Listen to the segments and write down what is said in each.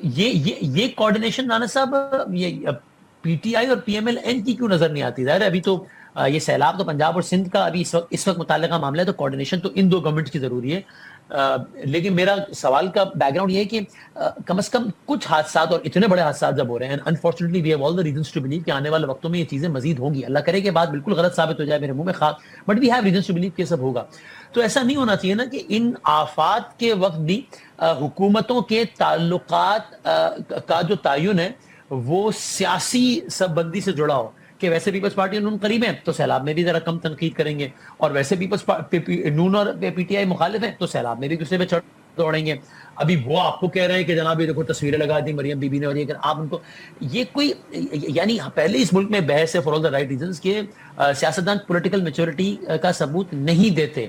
یہ کوارڈینیشن رانا صاحب یہ پی ٹی آئی اور پی ایم ایل این کی کیوں نظر نہیں آتی؟ ظاہر ہے ابھی تو یہ سیلاب تو پنجاب اور سندھ کا ابھی اس وقت متعلقہ معاملہ ہے، تو کوارڈینیشن تو ان دو گورنمنٹ کی ضروری ہے. لیکن میرا سوال کا بیک گراؤنڈ یہ ہے کہ کم از کم کچھ حادثات، اور اتنے بڑے حادثات جب ہو رہے ہیں، unfortunately we have all the reasons to believe کہ آنے والے وقتوں میں یہ چیزیں مزید ہوں گی. اللہ کرے کہ بات بالکل غلط ثابت ہو جائے میرے منہ میں خاک، but we have reasons to believe کہ یہ سب ہوگا. تو ایسا نہیں ہونا چاہیے نا کہ ان آفات کے وقت بھی حکومتوں کے تعلقات کا جو تعین ہے وہ سیاسی سب بندی سے جڑا ہو، کہ ویسے پیپلز پارٹی نون قریب ہیں تو سیلاب میں بھی ذرا کم تنقید کریں گے، اور ویسے نون اور پی ٹی آئی مخالف ہیں تو سیلاب میں بھی دوسرے پہ چڑھ دوڑیں گے. ابھی وہ آپ کو کہہ رہے ہیں کہ جناب یہ دیکھو تصویریں لگا دی مریم بی بی نے، اور یہ آپ ان کو، یہ کوئی یعنی پہلے اس ملک میں بحث ہے for all the right reasons کہ سیاستدان پولیٹیکل میچورٹی کا ثبوت نہیں دیتے.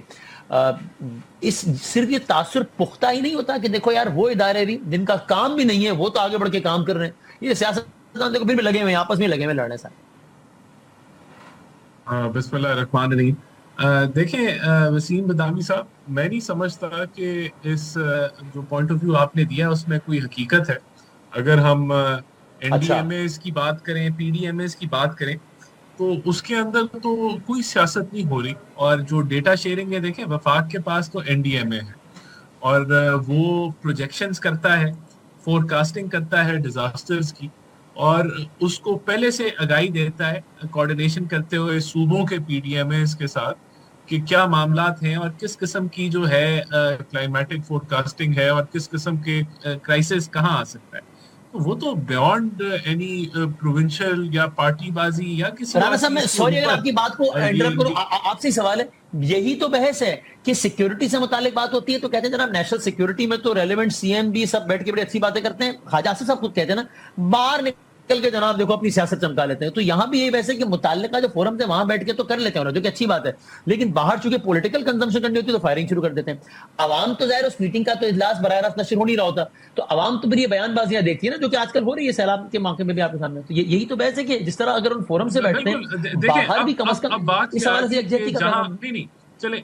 اس صرف یہ تاثر پختہ ہی نہیں ہوتا کہ دیکھو یار وہ ادارے بھی جن کا کام بھی نہیں ہے وہ تو آگے بڑھ کے کام کر رہے ہیں، یہ سیاستدان دیکھو پھر بھی لگے ہوئے ہیں، آپس میں لگے ہوئے لڑنے. سارے بسم اللہ الرحمن الرحیم. دیکھیں وسیم بدامی صاحب، میں نہیں سمجھتا کہ اس جو پوائنٹ آف ویو آپ نے دیا اس میں کوئی حقیقت ہے. اگر ہم این ڈی ایم ایز کی بات کریں، پی ڈی ایم ایز کی بات کریں، تو اس کے اندر تو کوئی سیاست نہیں ہو رہی. اور جو ڈیٹا شیئرنگ ہے، دیکھیں وفاق کے پاس تو این ڈی ایم اے ہے، اور وہ پروجیکشنز کرتا ہے، فور کاسٹنگ کرتا ہے ڈیزاسٹرز کی، اور اس کو پہلے سے آگاہی دیتا ہے کوارڈینیشن کرتے ہوئے صوبوں کے پی ڈی ایم ایز کے ساتھ کہ کیا معاملات ہیں اور کس قسم کی جو ہے کلائمیٹک فور کاسٹنگ ہے، اور کس قسم کے کرائسس کہاں آ سکتا ہے. وہ تو بیونڈ اینی پروونشل یا پارٹی بازی یا کسی رانا صاحب، میں سوری اگر آپ کی بات کو انٹرپٹ کروں، آپ سے سوال ہے، یہی تو بحث ہے کہ سیکیورٹی سے متعلق بات ہوتی ہے تو کہتے ہیں جناب نیشنل سیکیورٹی میں تو ریلیونٹ سی ایم بھی سب بیٹھ کے بڑی اچھی باتیں کرتے ہیں. خواجہ آصف صاحب خود کہتے ہیں نا باہر نکل کے جناب دیکھو اپنی سیاست چمکا لیتے ہیں. تو یہاں بھی یہی بحث ہے کہ متعلقہ جو فورم ہے وہاں بیٹھ کے تو کر لیتے ہیں جو کہ اچھی بات ہے، لیکن باہر چونکہ پولیٹیکل کنزمپشن کرنی ہوتی ہے تو فائرنگ شروع کر دیتے ہیں. عوام تو ظاہر اس میٹنگ کا تو اجلاس براہ راست نشر ہو نہیں رہا ہوتا، تو عوام تو پھر یہ بیان بازیاں دیکھتی ہے نا جو کہ آج کل ہو رہی ہے سیلاب کے موقع میں بھی آپ کے سامنے. تو یہی تو بحث ہے کہ جس طرح اگر ان فورم سے بیٹھتے ہیں باہر بھی کم از کم اب بات اس کیا حوالے سے کہ یکجہتی کا جہاں پیغام. نہیں چلے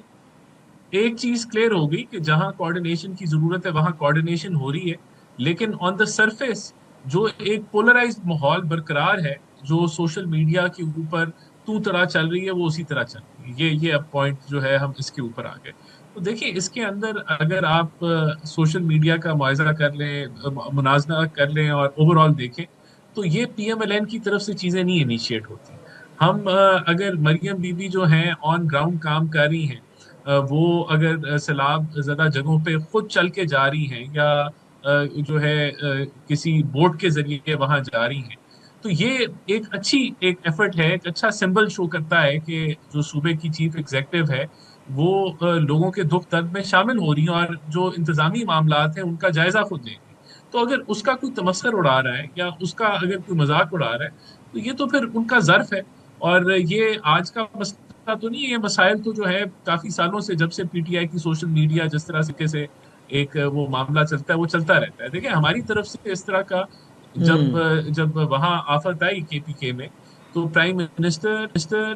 ایک چیز کلیئر ہوگی کہ جہاں کوارڈینیشن کی ضرورت ہے وہاں کوارڈینیشن ہو رہی ہے، لیکن آن دا سرفیس جو ایک پولرائزڈ ماحول برقرار ہے، جو سوشل میڈیا کے اوپر تو طرح چل رہی ہے وہ اسی طرح چل رہی ہے. یہ اب پوائنٹ جو ہے ہم اس کے اوپر آ گئے. تو دیکھیں اس کے اندر اگر آپ سوشل میڈیا کا معاوضہ کر لیں، مناظرہ کر لیں اور اوور آل دیکھیں تو یہ پی ایم ایل این کی طرف سے چیزیں نہیں انیشیٹ ہوتی. ہم اگر مریم بی بی جو ہیں آن گراؤنڈ کام کر رہی ہیں، وہ اگر سیلاب زدہ جگہوں پہ خود چل کے جا رہی ہیں یا جو ہے کسی بوٹ کے ذریعے وہاں جا رہی ہیں، تو یہ ایک اچھی ایک ایفرٹ ہے، ایک اچھا سمبل شو کرتا ہے کہ جو صوبے کی چیف ایگزیکٹو ہے وہ لوگوں کے دکھ درد میں شامل ہو رہی ہیں اور جو انتظامی معاملات ہیں ان کا جائزہ خود لیں گی. تو اگر اس کا کوئی تمسخر اڑا رہا ہے یا اس کا اگر کوئی مذاق اڑا رہا ہے تو یہ تو پھر ان کا ظرف ہے. اور یہ آج کا مسئلہ تو نہیں ہے، یہ مسائل تو جو ہے کافی سالوں سے جب سے پی ٹی آئی کی سوشل میڈیا جس طرح سے ایک وہ معاملہ چلتا ہے وہ چلتا رہتا ہے. دیکھیں ہماری طرف سے اس طرح کا جب وہاں آفت آئی کے پی کے میں تو پرائم منسٹر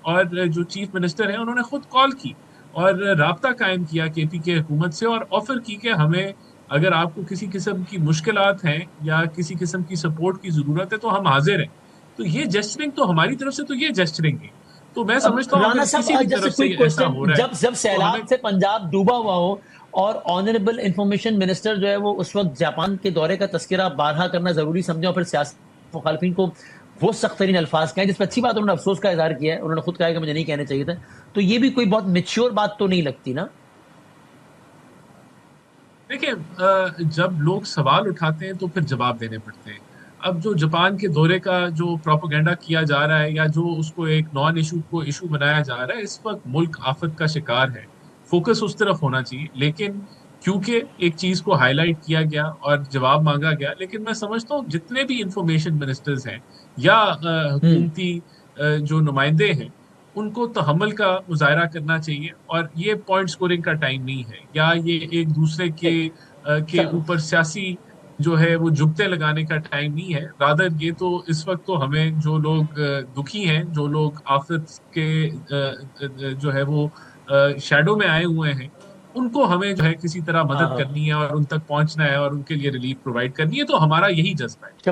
اور جو چیف منسٹر ہیں انہوں نے خود کال کی اور رابطہ قائم کیا کے پی کے حکومت سے اور آفر کی کہ ہمیں اگر آپ کو کسی قسم کی مشکلات ہیں یا کسی قسم کی سپورٹ کی ضرورت ہے تو ہم حاضر ہیں. تو یہ جسچرنگ تو ہماری طرف سے تو یہ جسچرنگ ہے. تو میں سمجھتا ہوں اگر کسی بھی طرف سے ایسا ہو رہا ہے جب سیلاب سے پنجاب ڈوبا ہوا ہو اور آنریبل انفارمیشن منسٹر جو ہے وہ اس وقت جاپان کے دورے کا تذکرہ بارہا کرنا ضروری سمجھا اور پھر سیاسی مخالفین کو وہ سخت ترین الفاظ کہیں جس پہ اچھی بات انہوں نے افسوس کا اظہار کیا ہے، انہوں نے خود کہا کہ مجھے نہیں کہنے چاہیے تھا. تو یہ بھی کوئی بہت میچور بات تو نہیں لگتی نا. دیکھیں جب لوگ سوال اٹھاتے ہیں تو پھر جواب دینے پڑتے ہیں. اب جو جاپان کے دورے کا جو پروپیگنڈا کیا جا رہا ہے یا جو اس کو ایک نان ایشو کو ایشو بنایا جا رہا ہے، اس وقت ملک آفت کا شکار ہے، فوکس اس طرف ہونا چاہیے. لیکن کیونکہ ایک چیز کو ہائی لائٹ کیا گیا اور جواب مانگا گیا، لیکن میں سمجھتا ہوں جتنے بھی انفارمیشن منسٹرز ہیں یا حکومتی جو نمائندے ہیں ان کو تحمل کا مظاہرہ کرنا چاہیے. اور یہ پوائنٹ سکورنگ کا ٹائم نہیں ہے یا یہ ایک دوسرے کے اوپر سیاسی جو ہے وہ جگتے لگانے کا ٹائم نہیں ہے. رادر یہ تو اس وقت تو ہمیں جو لوگ دکھی ہیں، جو لوگ آفت کے جو ہے وہ شیڈو میں آئے ہوئے ہیں، ان کو ہمیں جو ہے کسی طرح ہاں مدد ہاں کرنی ہے اور ان تک پہنچنا ہے اور ان کے لیے ریلیف پرووائڈ کرنی ہے. تو ہمارا یہی جذبہ ہے.